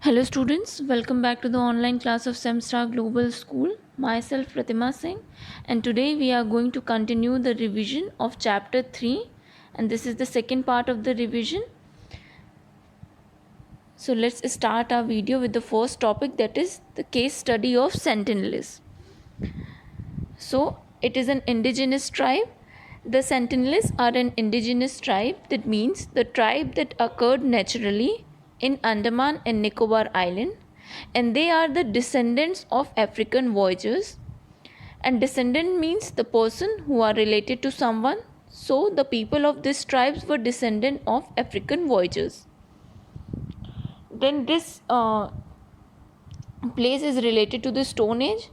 Hello students, welcome back to the online class of Semstar Global School. Myself Pratima Singh, and today we are going to continue the revision of chapter 3, and this is the second part of the revision. So let's start our video with the first topic, that is the case study of Sentinelese. So it is an indigenous tribe. The Sentinelese are an indigenous tribe, that means the tribe that occurred naturally in Andaman and Nicobar Island, and they are the descendants of African voyagers. And descendant means the person who are related to someone. So the people of these tribes were descendant of African voyagers. Then this place is related to the Stone Age.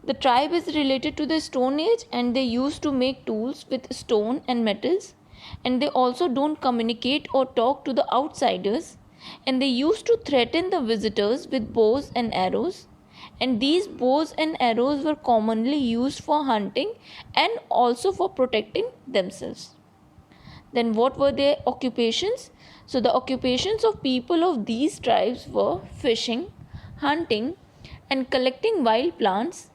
The tribe is related to the Stone Age, and they used to make tools with stone and metals, and they also don't communicate or talk to the outsiders, and they used to threaten the visitors with bows and arrows, and these bows and arrows were commonly used for hunting and also for protecting themselves. Then what were their occupations? So the occupations of people of these tribes were fishing, hunting, and collecting wild plants,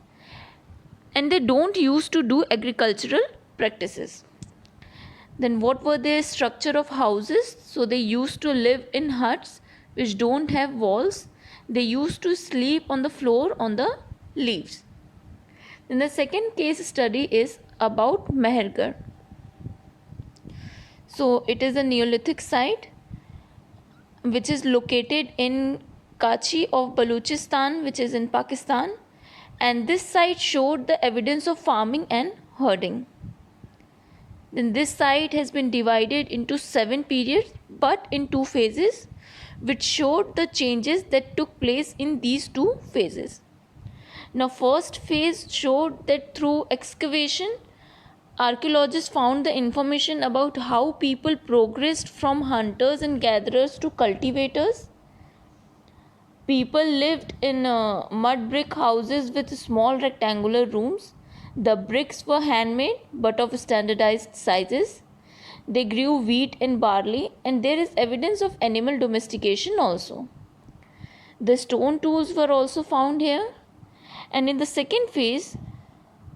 and they don't used to do agricultural practices. Then what were their structure of houses? So they used to live in huts which don't have walls. They used to sleep on the floor on the leaves. Then the second case study is about Mehergarh. So it is a Neolithic site which is located in Kachi of Balochistan, which is in Pakistan, and this site showed the evidence of farming and herding. Then this site has been divided into 7 periods but in 2 phases, which showed the changes that took place in these 2 phases. Now first phase showed that through excavation, archaeologists found the information about how people progressed from hunters and gatherers to cultivators. People lived in mud brick houses with small rectangular rooms. The bricks were handmade but of standardized sizes. They grew wheat and barley, and there is evidence of animal domestication also. The stone tools were also found here. And in the second phase,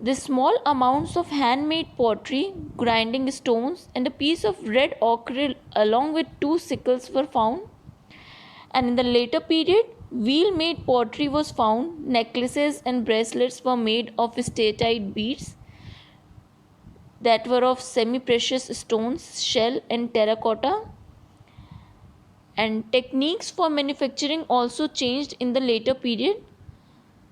the small amounts of handmade pottery, grinding stones, and a piece of red ochre along with 2 sickles were found. And in the later period, wheel made pottery was found. Necklaces and bracelets were made of statite beads that were of semi precious stones, shell, and terracotta. And techniques for manufacturing also changed in the later period.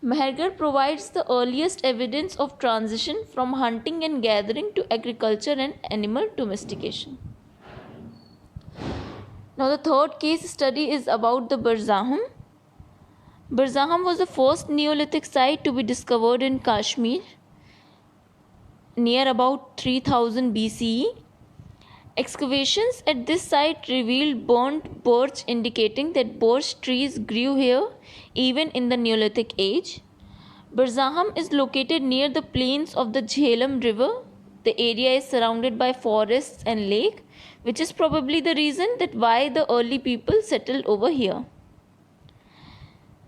Mehergarh provides the earliest evidence of transition from hunting and gathering to agriculture and animal domestication. Now the third case study is about the Barzahum. Barzahum was the first Neolithic site to be discovered in Kashmir near about 3000 BCE. Excavations at this site revealed burnt birch, indicating that birch trees grew here even in the Neolithic age. Barzahum is located near the plains of the Jhelum River. The area is surrounded by forests and lake, which is probably the reason that why the early people settled over here.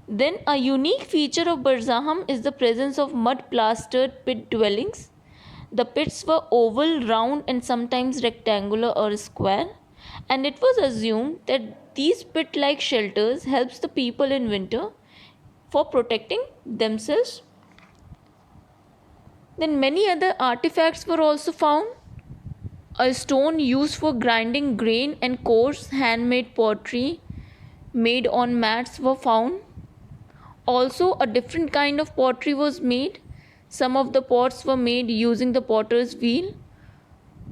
Then a unique feature of Barzahum is the presence of mud-plastered pit dwellings. The pits were oval, round, and sometimes rectangular or square, and it was assumed that these pit-like shelters helps the people in winter for protecting themselves. Then many other artifacts were also found. A stone used for grinding grain and coarse handmade pottery made on mats were found. Also, a different kind of pottery was made. Some of the pots were made using the potter's wheel.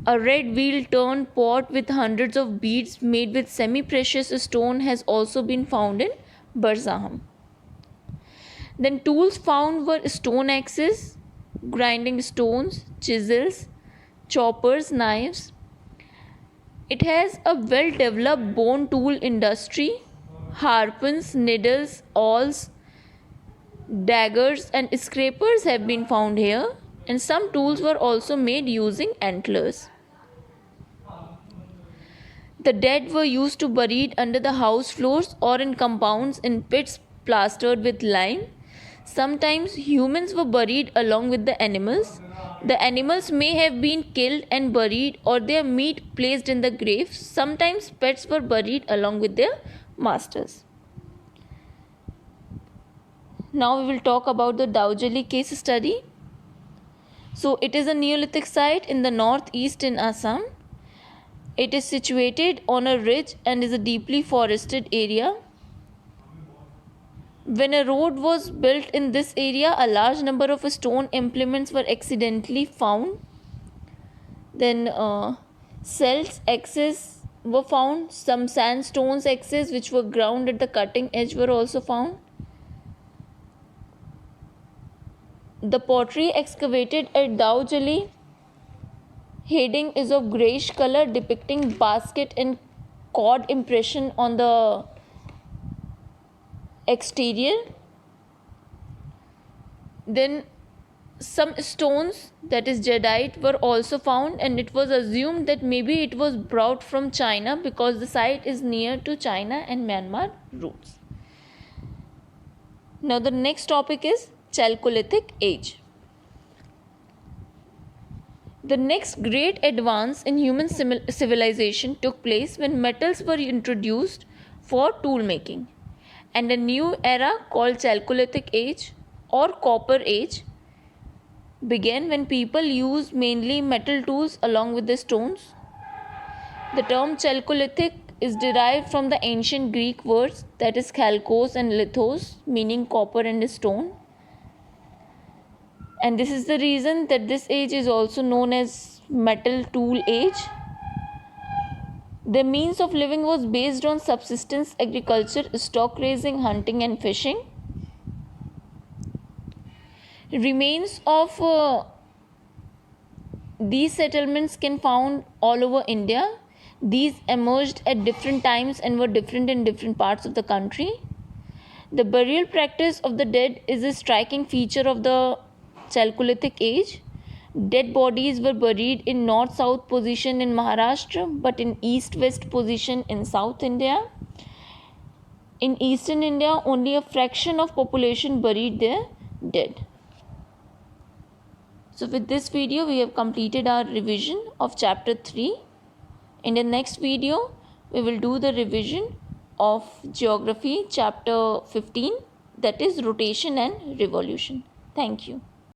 A red wheel turned pot with hundreds of beads made with semi-precious stone has also been found in Barzahum. Then tools found were stone axes, grinding stones, chisels, choppers, knives. It has a well-developed bone tool industry. Harpoons, needles, awls, daggers, and scrapers have been found here, and some tools were also made using antlers. The dead were used to buried under the house floors or in compounds in pits plastered with lime. Sometimes humans were buried along with the animals. The animals may have been killed and buried or their meat placed in the graves. Sometimes pets were buried along with their masters. Now we will talk about the Daujali case study. So it is a Neolithic site in the northeast in Assam. It is situated on a ridge and is a deeply forested area. When a road was built in this area, a large number of stone implements were accidentally found. Then cells axes were found. Some sandstones axes which were ground at the cutting edge were also found. The pottery excavated at Daujali heading is of greyish color, depicting basket and cord impression on the exterior. Then some stones, that is jadeite, were also found, and it was assumed that maybe it was brought from China because the site is near to China and Myanmar routes. Now the next topic is Chalcolithic age. The next great advance in human civilization took place when metals were introduced for tool making, and a new era called Chalcolithic age or Copper age began when people used mainly metal tools along with the stones. The term Chalcolithic is derived from the ancient Greek words that is chalkos and lithos, meaning copper and stone. And this is the reason that this age is also known as metal tool age. Their means of living was based on subsistence agriculture, stock raising, hunting and fishing. Remains of these settlements can found all over India. These emerged at different times and were different in different parts of the country. The burial practice of the dead is a striking feature of the Chalcolithic age. Dead bodies were buried in north-south position in Maharashtra, but in east-west position in South India. In Eastern India, only a fraction of population buried their dead. So with this video, we have completed our revision of chapter 3. In the next video, we will do the revision of geography chapter 15, that is rotation and revolution. Thank you.